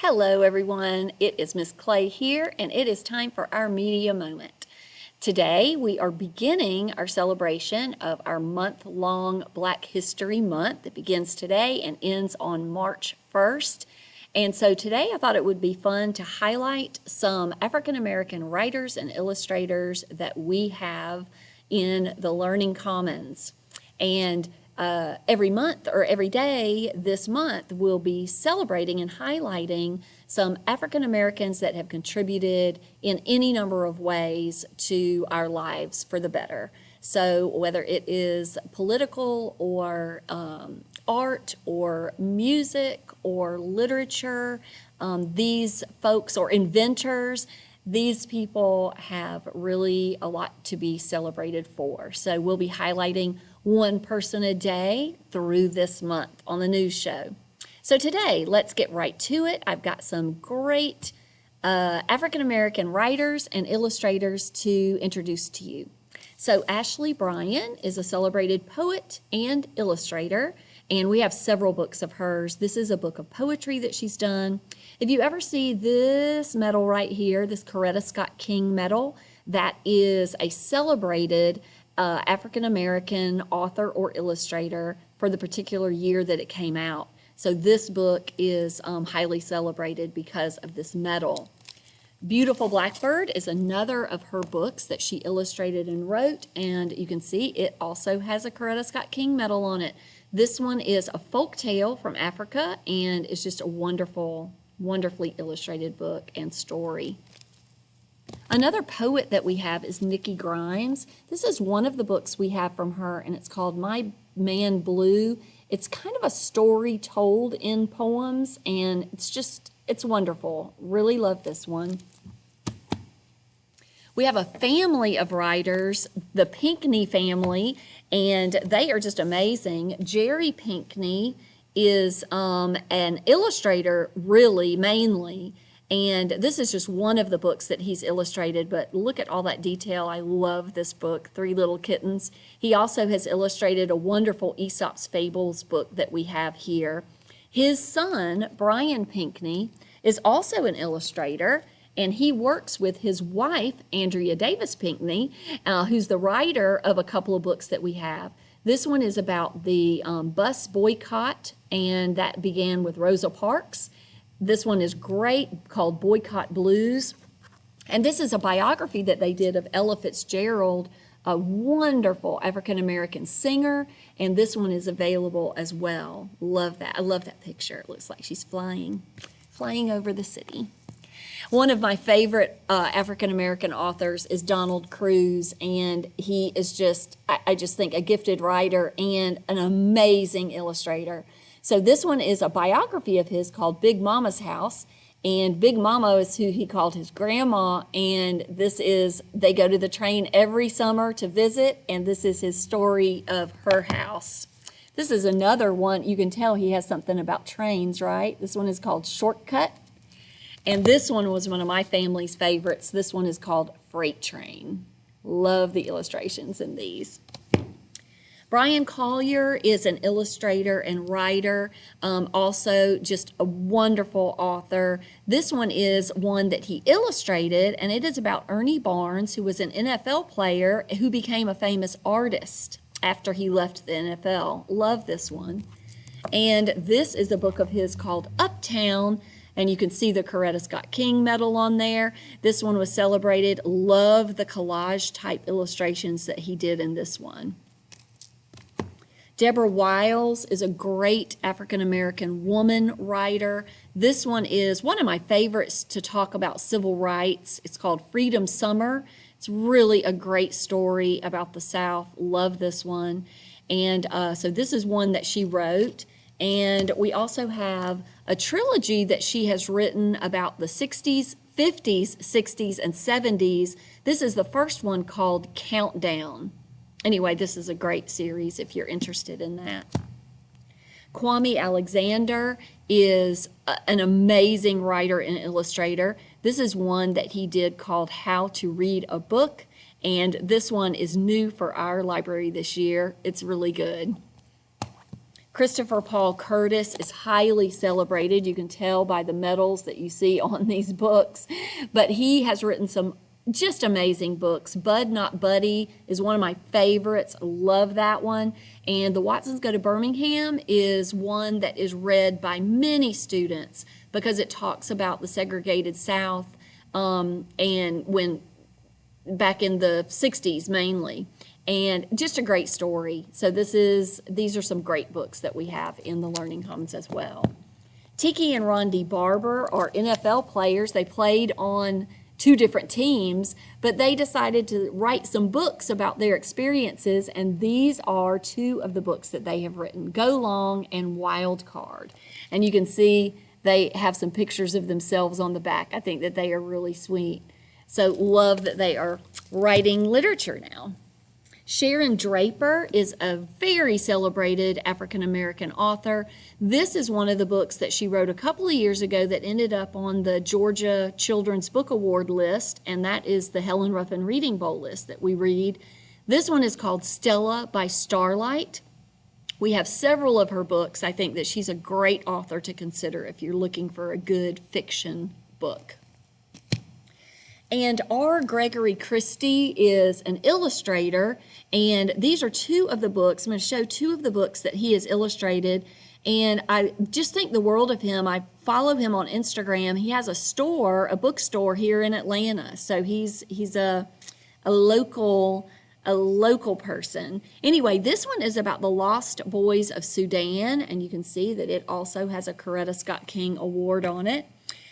Hello everyone, it is Miss Clay here and it is time for our media moment. Today we are beginning our celebration of our month-long Black History Month that begins today and ends on March 1st. And so today I thought it would be fun to highlight some African American writers and illustrators that we have in the Learning Commons. And every month or every day this month, we'll be celebrating and highlighting some African Americans that have contributed in any number of ways to our lives for the better. So whether it is political or art or music or literature, these folks or inventors, these people have really a lot to be celebrated for. So we'll be highlighting one person a day through this month on the news show. So today, let's get right to it. I've got some great African American writers and illustrators to introduce to you. So Ashley Bryan is a celebrated poet and illustrator, and we have several books of hers. This is a book of poetry that she's done. If you ever see this medal right here, this Coretta Scott King medal, that is a celebrated African American author or illustrator for the particular year that it came out. So this book is highly celebrated because of this medal. Beautiful Blackbird is another of her books that she illustrated and wrote, and you can see it also has a Coretta Scott King medal on it. This one is a folk tale from Africa, and it's just a wonderfully illustrated book and story. Another poet that we have is Nikki Grimes. This is one of the books we have from her, and it's called My Man Blue. It's kind of a story told in poems, and it's wonderful. Really love this one. We have a family of writers, the Pinckney family, and they are just amazing. Jerry Pinckney is an illustrator, really, mainly. And this is just one of the books that he's illustrated, but look at all that detail. I love this book, Three Little Kittens. He also has illustrated a wonderful Aesop's Fables book that we have here. His son, Bryan Pinckney, is also an illustrator, and he works with his wife, Andrea Davis Pinckney, who's the writer of a couple of books that we have. This one is about the bus boycott, and that began with Rosa Parks. This one is great, called Boycott Blues. And this is a biography that they did of Ella Fitzgerald, a wonderful African-American singer. And this one is available as well. Love that. I love that picture. It looks like she's flying over the city. One of my favorite African-American authors is Donald Cruz, and he is just, I just think, a gifted writer and an amazing illustrator. So this one is a biography of his called Big Mama's House, and Big Mama is who he called his grandma, and they go to the train every summer to visit, and this is his story of her house. This is another one, you can tell he has something about trains, right? This one is called Shortcut, and this one was one of my family's favorites. This one is called Freight Train. Love the illustrations in these. Bryan Collier is an illustrator and writer, also just a wonderful author. This one is one that he illustrated, and it is about Ernie Barnes, who was an NFL player who became a famous artist after he left the NFL. Love this one. And this is a book of his called Uptown, and you can see the Coretta Scott King medal on there. This one was celebrated. Love the collage type illustrations that he did in this one. Deborah Wiles is a great African-American woman writer. This one is one of my favorites to talk about civil rights. It's called Freedom Summer. It's really a great story about the South. Love this one. And so this is one that she wrote. And we also have a trilogy that she has written about the 60s, 50s, 60s, and 70s. This is the first one called Countdown. Anyway, this is a great series if you're interested in that. Kwame Alexander is an amazing writer and illustrator. This is one that he did called How to Read a Book, and this one is new for our library this year. It's really good. Christopher Paul Curtis is highly celebrated. You can tell by the medals that you see on these books. But he has written some just amazing books. Bud Not Buddy is one of my favorites. Love that one. And The Watsons Go to Birmingham is one that is read by many students because it talks about the segregated South and when back in the 60s mainly. And just a great story. So these are some great books that we have in the Learning Commons as well. Tiki and Rondi Barber are NFL players. They played on 2 different teams, but they decided to write some books about their experiences, and these are 2 of the books that they have written, Go Long and Wild Card. And you can see they have some pictures of themselves on the back. I think that they are really sweet. So love that they are writing literature now. Sharon Draper is a very celebrated African-American author. This is one of the books that she wrote a couple of years ago that ended up on the Georgia Children's Book Award list, and that is the Helen Ruffin Reading Bowl list that we read. This one is called Stella by Starlight. We have several of her books. I think that she's a great author to consider if you're looking for a good fiction book. And R. Gregory Christie is an illustrator, and these are 2 of the books. I'm going to show 2 of the books that he has illustrated, and I just think the world of him. I follow him on Instagram. He has a bookstore here in Atlanta, so he's a local person. Anyway, this one is about the Lost Boys of Sudan, and you can see that it also has a Coretta Scott King Award on it.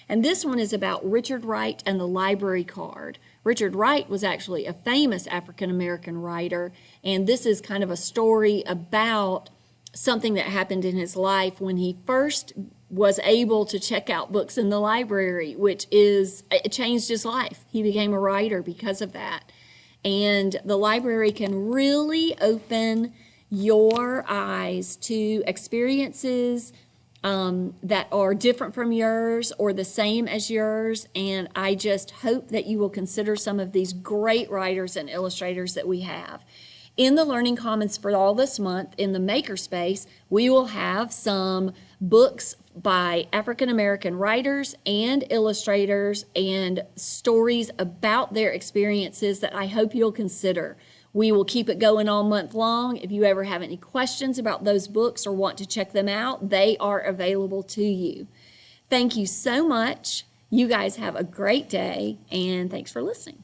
And this one is about Richard Wright and the library card. Richard Wright was actually a famous African-American writer, and this is kind of a story about something that happened in his life when he first was able to check out books in the library, it changed his life. He became a writer because of that. And the library can really open your eyes to experiences that are different from yours or the same as yours, and I just hope that you will consider some of these great writers and illustrators that we have. In the Learning Commons for all this month, in the Makerspace, we will have some books by African American writers and illustrators and stories about their experiences that I hope you'll consider. We will keep it going all month long. If you ever have any questions about those books or want to check them out, they are available to you. Thank you so much. You guys have a great day, and thanks for listening.